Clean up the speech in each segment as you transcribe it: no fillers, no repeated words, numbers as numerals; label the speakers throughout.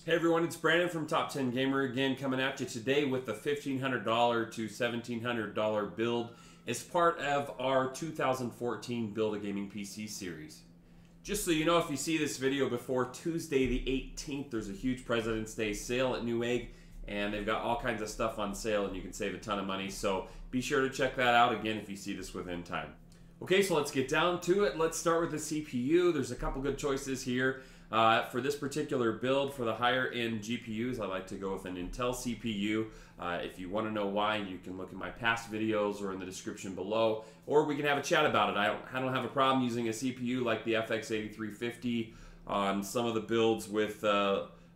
Speaker 1: Hey everyone, it's Brandon from Top 10 Gamer again, coming at you today with the $1,500 to $1,700 build as part of our 2014 Build a Gaming PC series. Just so you know, if you see this video before Tuesday the 18th, there's a huge President's Day sale at Newegg, and they've got all kinds of stuff on sale and you can save a ton of money, so be sure to check that out again if you see this within time. Okay, so let's get down to it. Let's start with the CPU. There's a couple good choices here. For this particular build, for the higher end GPUs, I like to go with an Intel CPU. If you want to know why, you can look at my past videos or in the description below, or we can have a chat about it. I don't have a problem using a CPU like the FX 8350 on some of the builds with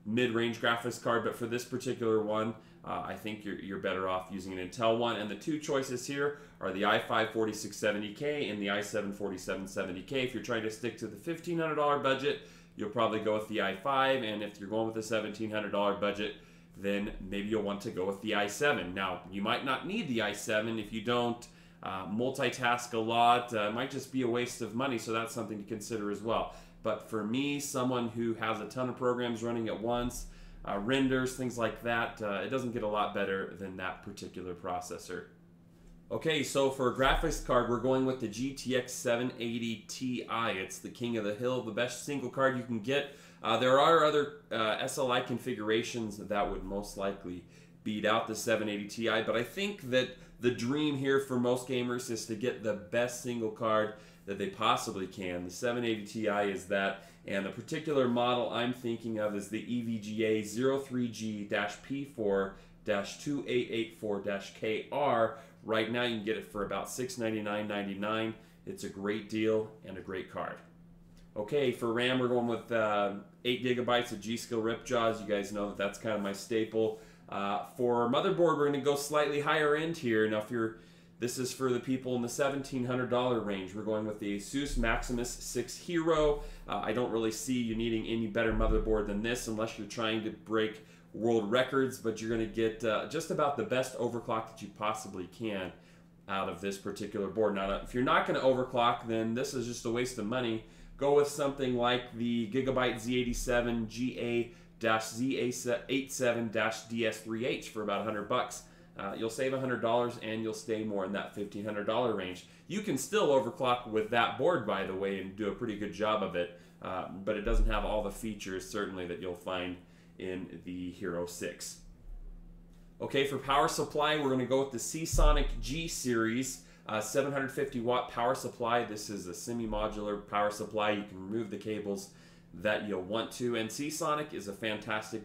Speaker 1: mid-range graphics card, but for this particular one, I think you're better off using an Intel one. And the two choices here are the i5 4670K and the i7 4770K. If you're trying to stick to the $1,500 budget, you'll probably go with the i5, and if you're going with a $1,700 budget, then maybe you'll want to go with the i7. Now, you might not need the i7 if you don't multitask a lot. It might just be a waste of money, so that's something to consider as well. But for me, someone who has a ton of programs running at once, renders, things like that, it doesn't get a lot better than that particular processor. Okay, so for a graphics card, we're going with the GTX 780 Ti. It's the king of the hill, the best single card you can get. There are other SLI configurations that would most likely beat out the 780 Ti, but I think that the dream here for most gamers is to get the best single card that they possibly can. The 780 Ti is that, and the particular model I'm thinking of is the EVGA 03G-P4-2884-KR. Right now you can get it for about $699.99. It's a great deal and a great card. Okay, for RAM we're going with 8 gigabytes of G-Skill Ripjaws. You guys know that that's kind of my staple. For motherboard, we're going to go slightly higher end here. Now, this is for the people in the $1,700 range. We're going with the Asus Maximus 6 Hero. I don't really see you needing any better motherboard than this unless you're trying to break world records, but you're going to get just about the best overclock that you possibly can out of this particular board. Now, if you're not going to overclock, then this is just a waste of money. Go with something like the Gigabyte Z87 GA-Z87-DS3H for about $100. You'll save $100 and you'll stay more in that $1,500 range. You can still overclock with that board, by the way, and do a pretty good job of it, but it doesn't have all the features, certainly, that you'll find in the Hero 6. Okay, for power supply, we're going to go with the Seasonic G series, 750 watt power supply. This is a semi-modular power supply. You can remove the cables that you'll want to, and Seasonic is a fantastic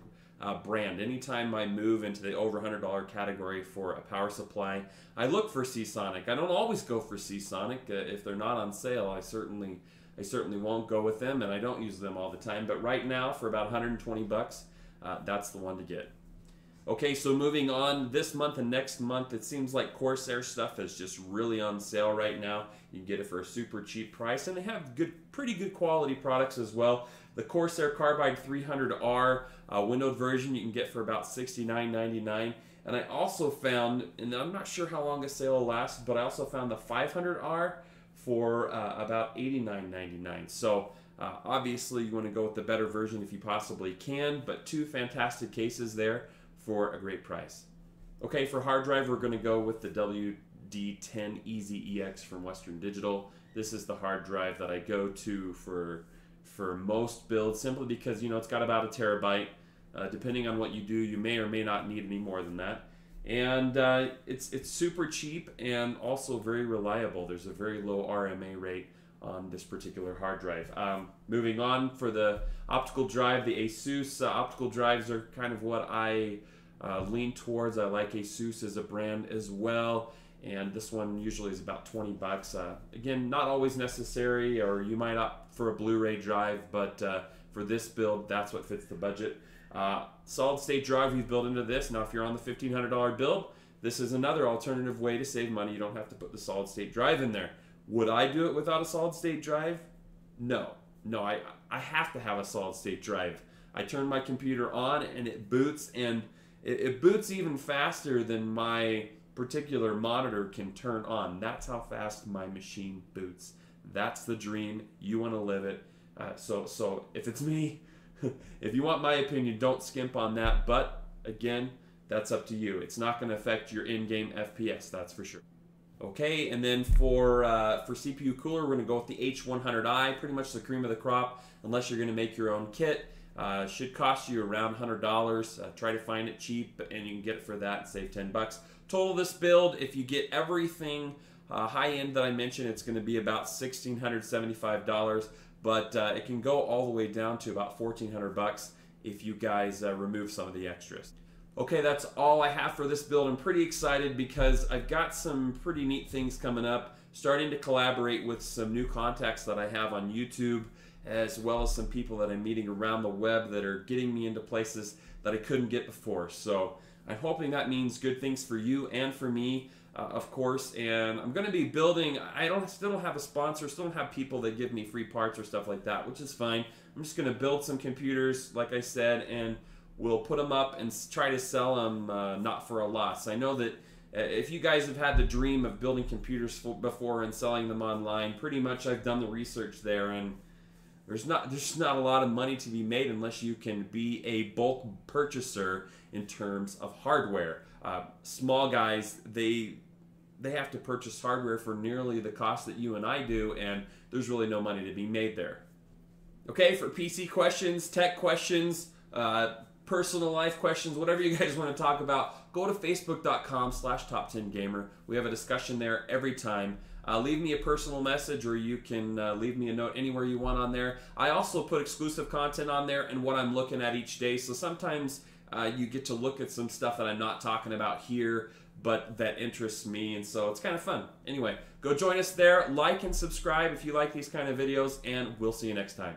Speaker 1: brand. Anytime I move into the over $100 category for a power supply, I look for Seasonic. I don't always go for Seasonic. If they're not on sale, I certainly won't go with them, and I don't use them all the time. But right now, for about 120 bucks, that's the one to get. Okay, so moving on, this month and next month, it seems like Corsair stuff is just really on sale right now. You can get it for a super cheap price, and they have pretty good quality products as well. The Corsair Carbide 300R windowed version you can get for about $69.99. And I also found, and I'm not sure how long a sale will last, but I also found the 500R for about $89.99. So obviously you want to go with the better version if you possibly can, but two fantastic cases there for a great price. Okay, for hard drive, we're going to go with the WD10 Easy EX from Western Digital. This is the hard drive that I go to for most builds, simply because, you know, it's got about a terabyte. Depending on what you do, you may or may not need any more than that. And it's super cheap and also very reliable. There's a very low RMA rate on this particular hard drive. Moving on, for the optical drive, the Asus optical drives are kind of what I lean towards. I like Asus as a brand as well, and this one usually is about 20 bucks. Again, not always necessary, or you might opt for a Blu-ray drive, but for this build, that's what fits the budget. Solid state drive we've built into this. Now, if you're on the $1,500 build, this is another alternative way to save money. You don't have to put the solid state drive in there. Would I do it without a solid state drive? No. I have to have a solid state drive. I turn my computer on and it boots, and it boots even faster than my particular monitor can turn on. That's how fast my machine boots. That's the dream. You want to live it. So if it's me, If you want my opinion, don't skimp on that, but again, that's up to you. It's not going to affect your in-game FPS, that's for sure. Okay, and then for CPU cooler, we're going to go with the H100i, pretty much the cream of the crop, unless you're going to make your own kit. Should cost you around $100. Try to find it cheap, and you can get it for that and save 10 bucks. Total this build, if you get everything high-end that I mentioned, it's going to be about $1,675, but it can go all the way down to about $1,400 if you guys remove some of the extras. Okay, that's all I have for this build. I'm pretty excited because I've got some pretty neat things coming up, starting to collaborate with some new contacts that I have on YouTube, as well as some people that I'm meeting around the web that are getting me into places that I couldn't get before. So I'm hoping that means good things for you and for me, of course. And I'm going to be building, still don't have a sponsor, still don't have people that give me free parts or stuff like that, which is fine. I'm just going to build some computers, like I said, and we'll put them up and try to sell them not for a loss. I know that if you guys have had the dream of building computers before and selling them online, pretty much I've done the research there, and there's not a lot of money to be made unless you can be a bulk purchaser in terms of hardware. Small guys, they have to purchase hardware for nearly the cost that you and I do, and there's really no money to be made there. Okay, for PC questions, tech questions, personal life questions, whatever you guys want to talk about, go to facebook.com/top10gamer. We have a discussion there every time. Leave me a personal message, or you can leave me a note anywhere you want on there. I also put exclusive content on there and what I'm looking at each day, so sometimes you get to look at some stuff that I'm not talking about here, but that interests me, and so it's kind of fun. Anyway, go join us there, like and subscribe if you like these kind of videos, and we'll see you next time.